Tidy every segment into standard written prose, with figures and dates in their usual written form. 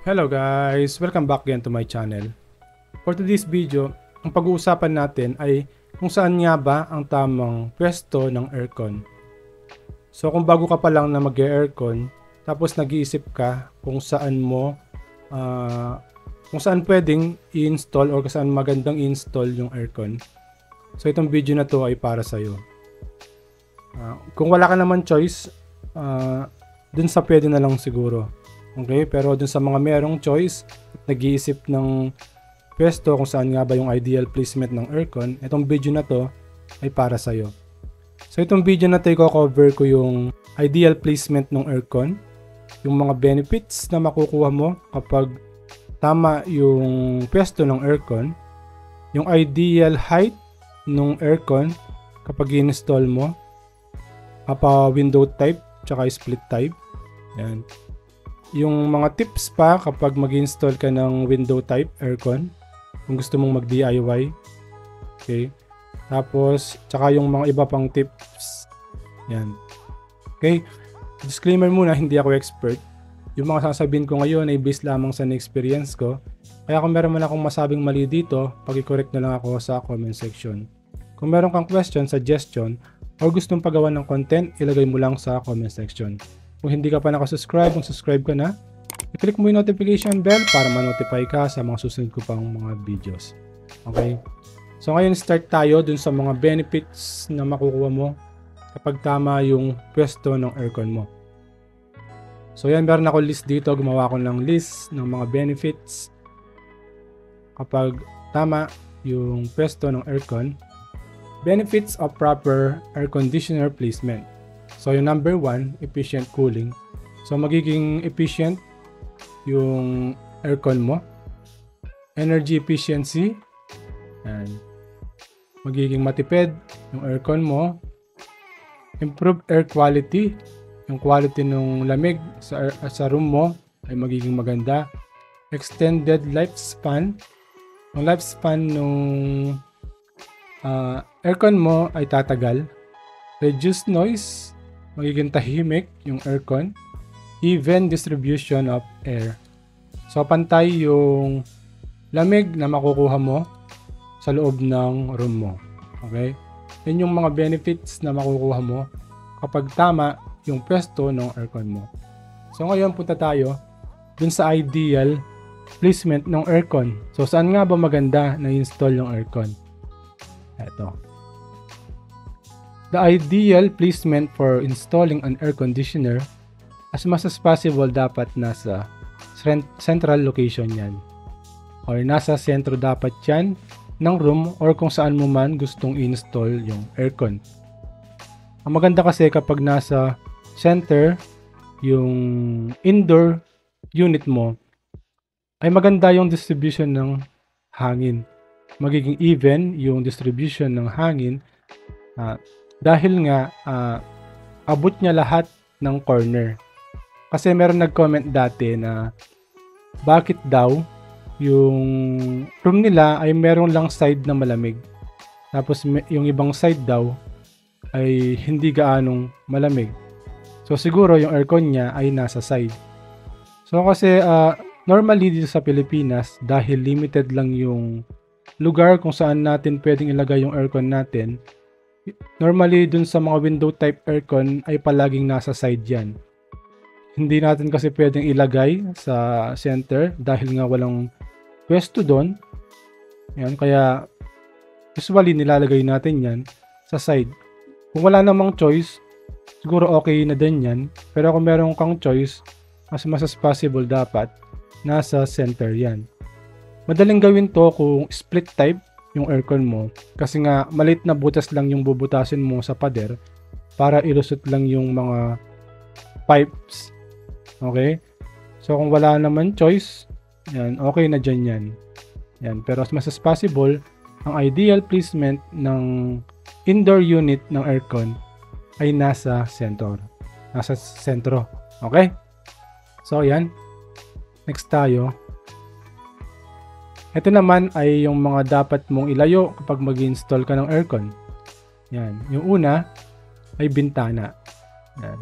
Hello guys! Welcome back again to my channel. For today's video, ang pag-uusapan natin ay kung saan nga ba ang tamang pwesto ng aircon. So kung bago ka pa lang na mag-aircon, tapos nag-iisip ka kung saan pwedeng i-install or kung saan magandang i-install yung aircon. So itong video na to ay para sa'yo. Kung wala ka naman choice, dun sa pwede na lang siguro. Okay, pero dun sa mga merong choice, nag-iisip ng pwesto kung saan nga ba yung ideal placement ng aircon, itong video na to ay para sa'yo. So itong video na to, i-cover ko yung ideal placement ng aircon, yung mga benefits na makukuha mo kapag tama yung pwesto ng aircon, yung ideal height ng aircon kapag i-install mo, window type, tsaka split type. Yan. Yung mga tips pa kapag mag-install ka ng window type aircon kung gusto mong mag-DIY. Okay. Tapos, tsaka yung mga iba pang tips. Yan. Okay. Disclaimer muna, hindi ako expert. Yung mga sasabihin ko ngayon ay based lamang sa experience ko. Kaya kung meron man akong masabing mali dito, pag-correct na lang ako sa comment section. Kung meron kang question, suggestion, or gustong pagawa ng content, ilagay mo lang sa comment section. Kung hindi ka pa nakasubscribe, kung subscribe ka na, i-click mo yung notification bell para ma-notify ka sa mga susunod ko pang mga videos. Okay? So ngayon start tayo dun sa mga benefits na makukuha mo kapag tama yung pwesto ng aircon mo. So yan, meron ako list dito. Gumawa ko ng list ng mga benefits kapag tama yung pwesto ng aircon. Benefits of proper air conditioner placement. So yung number 1, efficient cooling. So magiging efficient yung aircon mo. Energy efficiency. Yan. Magiging matipid yung aircon mo. Improve air quality. Yung quality ng lamig sa room mo ay magiging maganda. Extended lifespan. Yung lifespan ng aircon mo ay tatagal. Reduce noise. Magiging tahimik yung aircon. Even distribution of air. So, pantay yung lamig na makukuha mo sa loob ng room mo. Okay? Yan yung mga benefits na makukuha mo kapag tama yung pwesto ng aircon mo. So, ngayon punta tayo dun sa ideal placement ng aircon. So, saan nga ba maganda na install yung aircon? Ito. The ideal placement for installing an air conditioner, as much as possible, dapat nasa central location yan. Or nasa sentro dapat yan ng room or kung saan mo man gustong install yung aircon. Ang maganda kasi kapag nasa center yung indoor unit mo, ay maganda yung distribution ng hangin. Magiging even yung distribution ng hangin dahil nga abot niya lahat ng corner. Kasi meron nag-comment dati na bakit daw yung room nila ay meron lang side na malamig. Tapos yung ibang side daw ay hindi gaanong malamig. So siguro yung aircon niya ay nasa side. So kasi normally dito sa Pilipinas, dahil limited lang yung lugar kung saan natin pwedeng ilagay yung aircon natin, normally dun sa mga window type aircon ay palaging nasa side yan. Hindi natin kasi pwedeng ilagay sa center dahil nga walang pwesto doon. Yan, kaya usually nilalagay natin yan sa side. Kung wala namang choice, siguro okay na din yan. Pero kung meron kang choice, as much as possible dapat nasa center yan. Madaling gawin to kung split type yung aircon mo kasi nga maliit na butas lang yung bubutasin mo sa pader para ilusot lang yung mga pipes. Okay? So kung wala naman choice, yan, okay na dyan yan. Yan. Pero as much as possible, ang ideal placement ng indoor unit ng aircon ay nasa center. Nasa sentro. Okay? So yan. Next tayo. Ito naman ay yung mga dapat mong ilayo kapag mag-install ka ng aircon. Yan. Yung una ay bintana. Yan.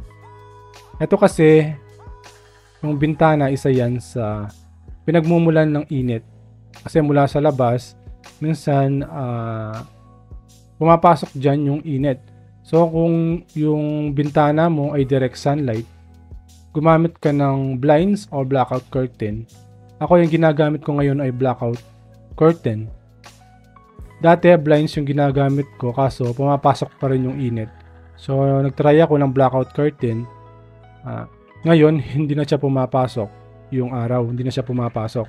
Ito kasi, yung bintana, isa yan sa pinagmumulan ng init. Kasi mula sa labas, minsan pumapasok dyan yung init. So kung yung bintana mo ay direct sunlight, gumamit ka ng blinds or blackout curtain. Ako yung ginagamit ko ngayon ay blackout curtain. Dati blinds yung ginagamit ko kaso pumapasok pa rin yung init. So nagtry ako ng blackout curtain. Ngayon hindi na siya pumapasok yung araw, hindi na siya pumapasok.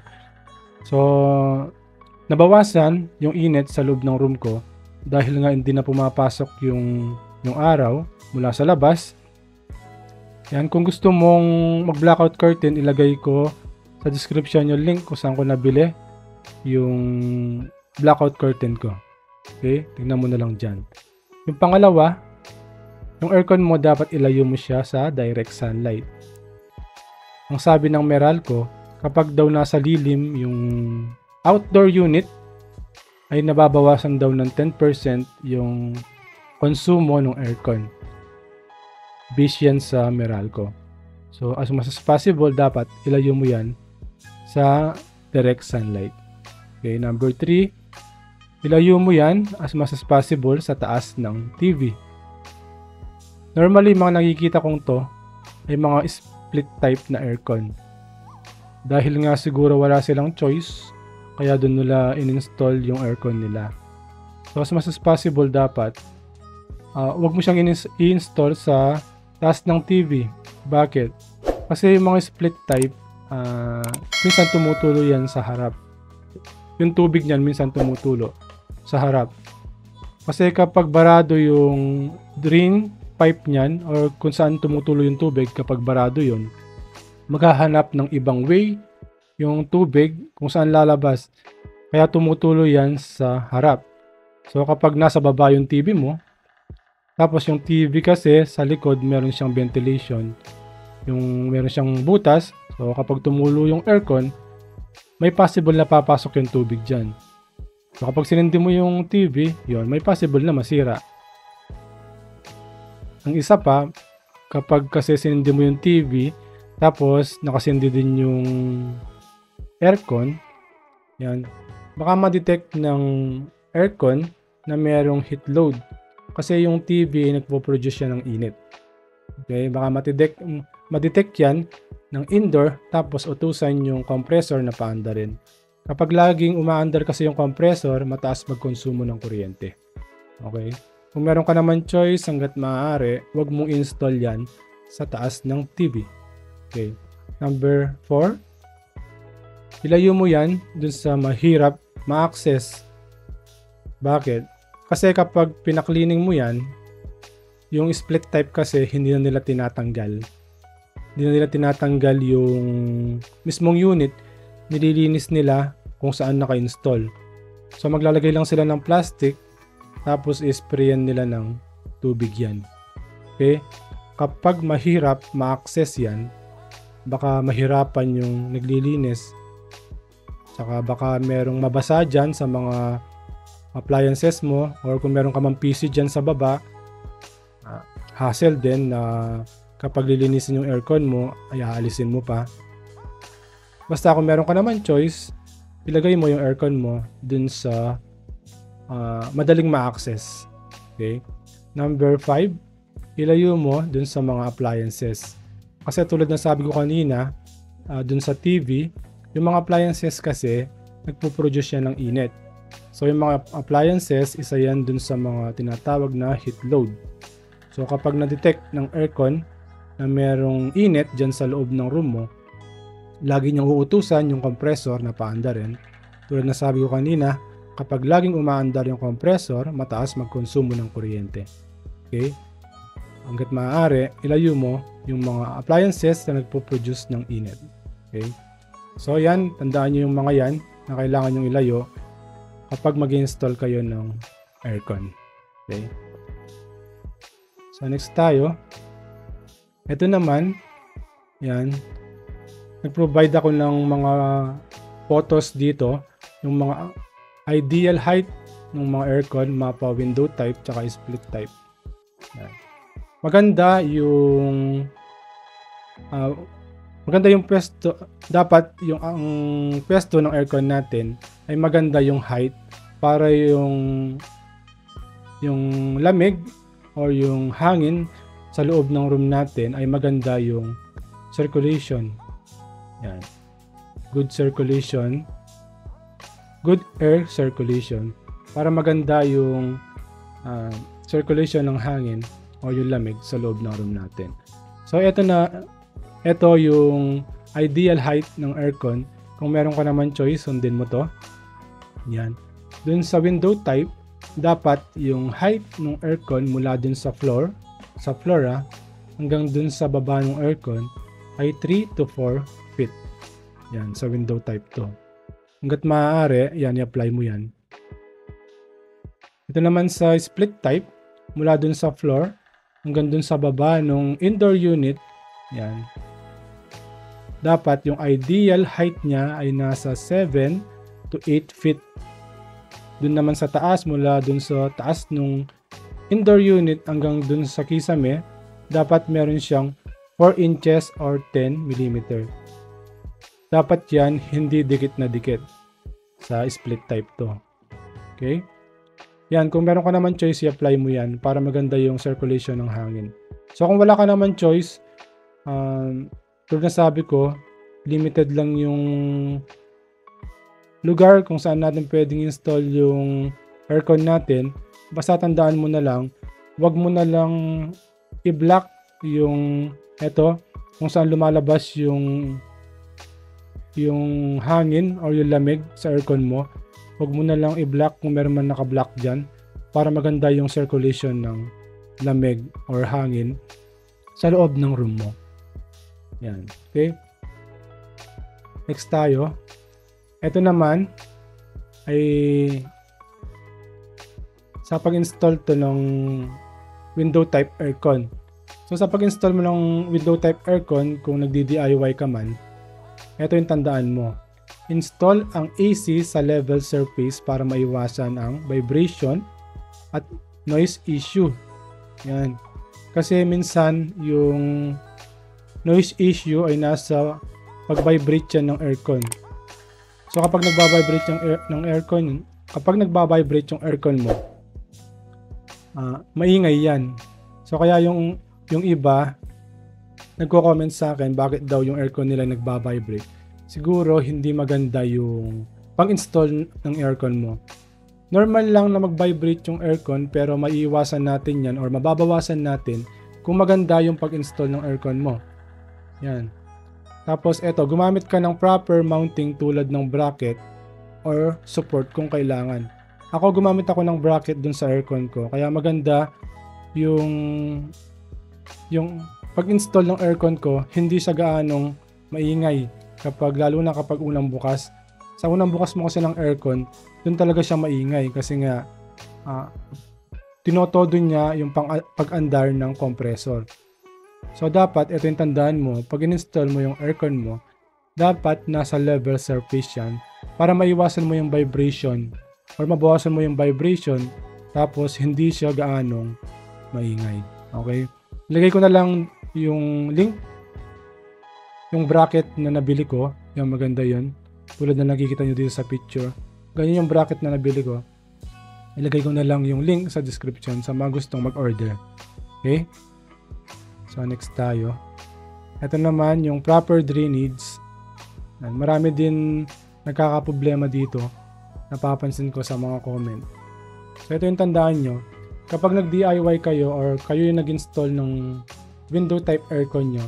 So nabawasan yung init sa loob ng room ko dahil nga hindi na pumapasok yung araw mula sa labas. Yan, kung gusto mong mag-blackout curtain, ilagay ko sa description yung link kung saan ko nabili yung blackout curtain ko. Okay? Tingnan mo na lang dyan. Yung pangalawa, yung aircon mo dapat ilayo mo siya sa direct sunlight. Ang sabi ng Meralco, kapag daw nasa lilim yung outdoor unit, ay nababawasan daw ng 10% yung konsumo ng aircon. Base yan sa Meralco. So as much as possible, dapat ilayo mo yan sa direct sunlight. Okay, number 3, ilayo mo yan as much as possible sa taas ng TV. Normally, mga nakikita kong to ay mga split type na aircon. Dahil nga siguro wala silang choice, kaya doon nila in-install yung aircon nila. So as much as possible, dapat wag mo siyang i-install sa taas ng TV. Bakit? Kasi yung mga split type, minsan tumutulo yan sa harap. Yung tubig niyan minsan tumutulo sa harap. Kasi kapag barado yung drain pipe niyan, or kung saan tumutulo yung tubig, kapag barado yun, maghahanap ng ibang way yung tubig kung saan lalabas. Kaya tumutulo yan sa harap. So kapag nasa baba yung TV mo, tapos yung TV kasi sa likod meron siyang ventilation, yung meron siyang butas. So kapag tumulo yung aircon, may possible na papasok yung tubig dyan. So kapag sinindi mo yung TV, yon, may possible na masira. Ang isa pa, kapag kasi sinindi mo yung TV, tapos nakasindi din yung aircon, yan, baka ma-detect ng aircon na merong heat load. Kasi yung TV nagpo-produce siya ng init. Okay, baka ma-detect yan ng indoor, tapos utusan yung compressor na paandarin. Kapag laging umaandar kasi yung compressor, mataas magkonsumo ng kuryente. Okay? Kung meron ka naman choice, hanggat maaari, wag mong install yan sa taas ng TV. Okay. Number 4, ilayo mo yan dun sa mahirap ma-access. Bakit? Kasi kapag pinaklining mo yan, yung split type kasi hindi na nila tinatanggal. Hindi na nila tinatanggal yung mismong unit, nililinis nila kung saan naka-install. So maglalagay lang sila ng plastic, tapos isprayan nila ng tubig yan. Okay? Kapag mahirap ma-access yan, baka mahirapan yung naglilinis. Saka baka merong mabasa dyan sa mga appliances mo, or kung meron ka mang PC dyan sa baba, hassle din na kapag lilinisin yung aircon mo, ay aalisin mo pa. Basta kung meron ka naman choice, ilagay mo yung aircon mo dun sa madaling ma-access. Okay? Number 5, ilayo mo dun sa mga appliances. Kasi tulad ng sabi ko kanina, dun sa TV, yung mga appliances kasi, nagpo-produce yan ng init. So yung mga appliances, isa yan dun sa mga tinatawag na heat load. So kapag na-detect ng aircon na merong init dyan sa loob ng room mo, lagi niyang uutusan yung compressor na paandarin. Tulad na sabi ko kanina, kapag laging umaandar yung compressor, mataas magkonsumo ng kuryente. Okay? Hanggat maaari, ilayo mo yung mga appliances na nagpo-produce ng init. Okay? So yan, tandaan nyo yung mga yan na kailangan yung ilayo kapag mag-install kayo ng aircon. Okay? So next tayo. Ito naman, yan, nag-provide ako ng mga photos dito, yung mga ideal height ng mga aircon, mapa window type, tsaka split type. Yan. Maganda yung maganda yung pwesto, dapat yung ang pwesto ng aircon natin ay maganda yung height para yung lamig or yung hangin sa loob ng room natin ay maganda yung circulation. Yan. Good circulation. Good air circulation. Para maganda yung circulation ng hangin o yung lamig sa loob ng room natin. So ito yung ideal height ng aircon. Kung meron ka naman choice, sundin mo to. Yan. Dun sa window type, dapat yung height ng aircon mula dun sa floor hanggang dun sa baba ng aircon ay 3 to 4 feet. Yan, sa window type to. Hanggat maaari, yan, i-apply mo yan. Ito naman sa split type, mula dun sa floor hanggang dun sa baba ng indoor unit, yan. Dapat yung ideal height niya ay nasa 7 to 8 feet. Dun naman sa taas, mula dun sa taas ng indoor unit hanggang dun sa kisame, dapat meron siyang 4 inches or 10 mm. Dapat yan hindi dikit na dikit sa split type to. Okay? Yan, kung meron ka naman choice, i-apply mo yan para maganda yung circulation ng hangin. So kung wala ka naman choice, tulad na sabi ko, limited lang yung lugar kung saan natin pwedeng install yung aircon natin. Basta tandaan mo na lang, wag mo na lang i-block yung kung saan lumalabas yung hangin or yung lamig sa aircon mo. Wag mo na lang i-block kung meron man naka-block dyan para maganda yung circulation ng lamig or hangin sa loob ng room mo. Yan. Okay? Next tayo. Ito naman ay sa pag-install to ng window type aircon. So sa pag-install mo ng window type aircon, kung nagdi-DIY ka man, ito yung tandaan mo. Install ang AC sa level surface para maiwasan ang vibration at noise issue. Yan. Kasi minsan yung noise issue ay nasa pag-vibrate yan ng aircon. So kapag nagba-vibrate yung aircon mo, maingay yan. So kaya yung iba nagko-comment sa akin bakit daw yung aircon nila nagba-vibrate. Siguro hindi maganda yung pang-install ng aircon mo. Normal lang na mag-vibrate yung aircon pero maiiwasan natin yan or mababawasan natin kung maganda yung pag-install ng aircon mo. Yan. Tapos gumamit ka ng proper mounting tulad ng bracket or support kung kailangan. Ako gumamit ako ng bracket dun sa aircon ko kaya maganda yung pag-install ng aircon ko, hindi siya gaanong maingay. Lalo na kapag unang bukas. Sa unang bukas mo kasi ng aircon, dun talaga siya maingay kasi nga tinotodo niya yung pag-andar ng compressor. So dapat, ito yung tandaan mo, pag in-install mo yung aircon mo, dapat nasa level surface yan para maiwasan mo yung vibration or mabawasan mo yung vibration tapos hindi siya gaanong maingay. Okay? Ilagay ko na lang yung link, yung bracket na nabili ko, yung maganda yun. Tulad na nakikita nyo dito sa picture. Ganyan yung bracket na nabili ko. Ilagay ko na lang yung link sa description sa mga gustong mag-order. Okay? So next tayo. Ito naman yung proper drainage. Marami din nagkakaproblema dito. Napapansin ko sa mga comment. So ito yung tandaan nyo. Kapag nag-DIY kayo or kayo yung nag-install ng window type aircon nyo,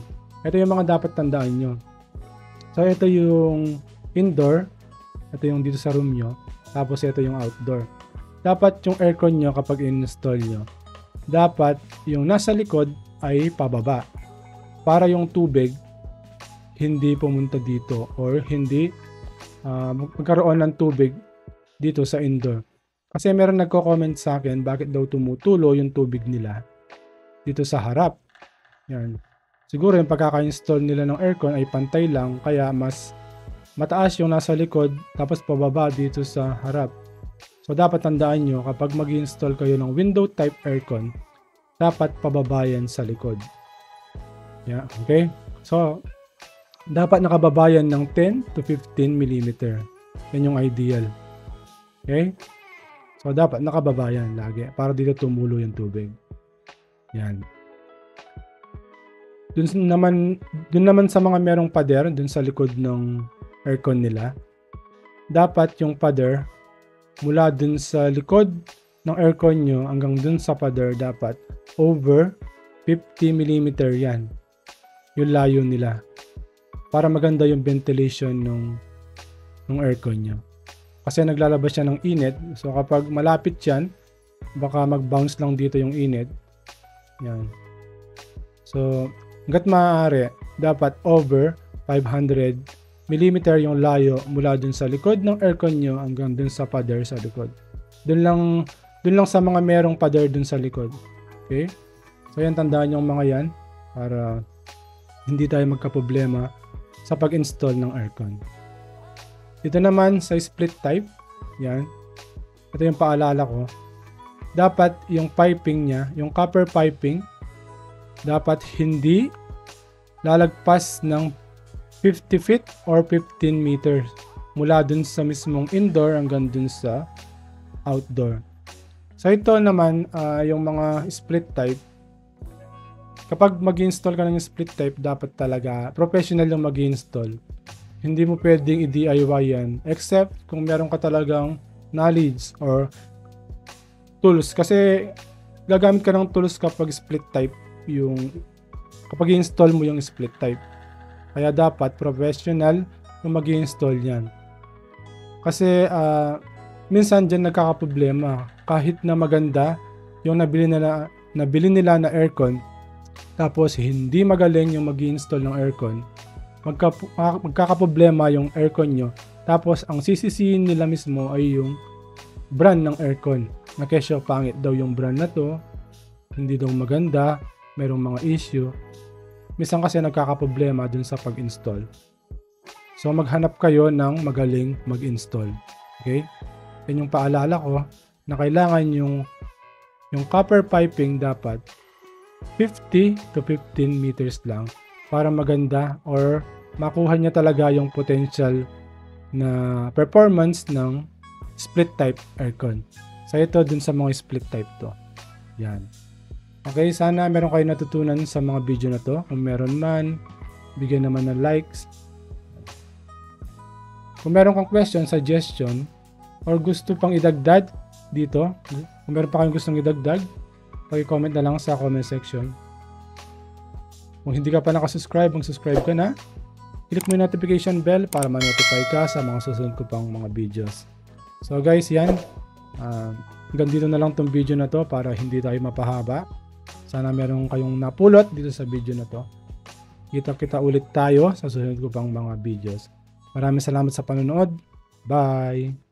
ito yung mga dapat tandaan nyo. So ito yung indoor, ito yung dito sa room nyo, tapos ito yung outdoor. Dapat yung aircon nyo kapag in-install nyo, dapat yung nasa likod ay pababa para yung tubig hindi pumunta dito or hindi magkaroon ng tubig dito sa indoor. Kasi meron nagko-comment sa akin bakit daw tumutulo yung tubig nila dito sa harap. Yan. Siguro yung pagkaka-install nila ng aircon ay pantay lang kaya mas mataas yung nasa likod tapos pababa dito sa harap. So dapat tandaan nyo kapag mag-install kayo ng window type aircon, dapat pababa yan sa likod. Yeah, okay? So dapat nakababayan ng 10 to 15 mm. Yan yung ideal. Okay? So, dapat nakababayan lagi para dito tumulo yung tubig. Yan. Dun naman sa mga merong pader, dun sa likod ng aircon nila, dapat yung pader mula dun sa likod ng aircon nyo hanggang dun sa pader dapat over 50 mm yan. Yung layo nila. Para maganda yung ventilation ng aircon nyo. Kasi naglalabas siya ng init. So kapag malapit yan, baka mag-bounce lang dito yung init. Yan. So, hanggat maaari, dapat over 500 mm yung layo mula dun sa likod ng aircon nyo hanggang dun sa pader sa likod. Dun lang sa mga merong pader dun sa likod. Okay? So, yan, tandaan yung mga yan para hindi tayo magka-problema sa pag-install ng aircon. Dito naman sa split type, yan. Ito yung paalala ko. Dapat yung piping niya, yung copper piping, dapat hindi lalagpas ng 50 feet or 15 meters mula dun sa mismong indoor hanggang dun sa outdoor. So ito naman, yung mga split type, kapag mag-install ka ng split type, dapat talaga professional yung mag-install. Hindi mo pwedeng i-DIY yan except kung meron ka talagang knowledge or tools. Kasi gagamit ka ng tools kapag split type kapag i-install mo yung split type. Kaya dapat professional yung mag-i-install yan. Kasi minsan dyan nagkakaproblema. Kahit na maganda yung nabili nila na aircon, tapos hindi magaling yung mag-i-install ng aircon, magkakaproblema yung aircon nyo. Tapos ang sisisihin nila mismo ay yung brand ng aircon. Na kesyo pangit daw yung brand na to, hindi daw maganda, merong mga issue. Minsan kasi nagkakaproblema dun sa pag-install. So maghanap kayo ng magaling mag-install. Okay? Yan yung paalala ko na kailangan yung copper piping dapat 50 to 15 meters lang para maganda or makuha niya talaga yung potential na performance ng split type aircon. So ito dun sa mga split type to. Yan. Okay, sana meron kayo natutunan sa mga video na to. Kung meron man, bigyan naman ng likes. Kung meron kang question, suggestion, or gusto pang idagdag dito, kung meron pa kayong gustong idagdag, pag-comment na lang sa comment section. Kung hindi ka pa nakasubscribe, mag-subscribe ka na. Click mo yung notification bell para ma-notify ka sa mga susunod ko pang mga videos. So guys, yan. Hanggang dito na lang tong video na to para hindi tayo mapahaba. Sana meron kayong napulot dito sa video na to. Kita-kita ulit tayo sa susunod ko pang mga videos. Maraming salamat sa panonood. Bye!